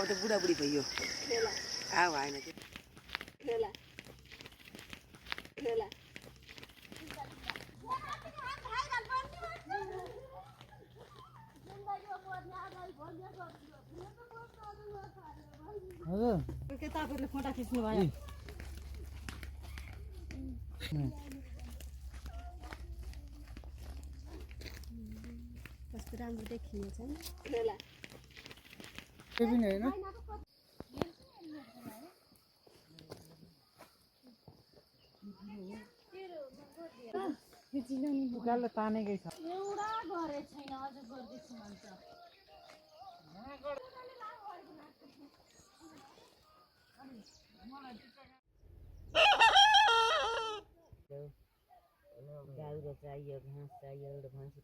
अब त बुढाबुढी भयो आऊ आएन त्यो हजुर के तपाईहरुले फोटो खिच्नु भयो कस्तो राम्रो देखिने छ नि खेला के पनि हैन उकालो तानेकै छ एउटा गरे छैन अझ गर्दैछु भन्छ गाउरो चाहियो घाँस चाहियो एउटा भैँसी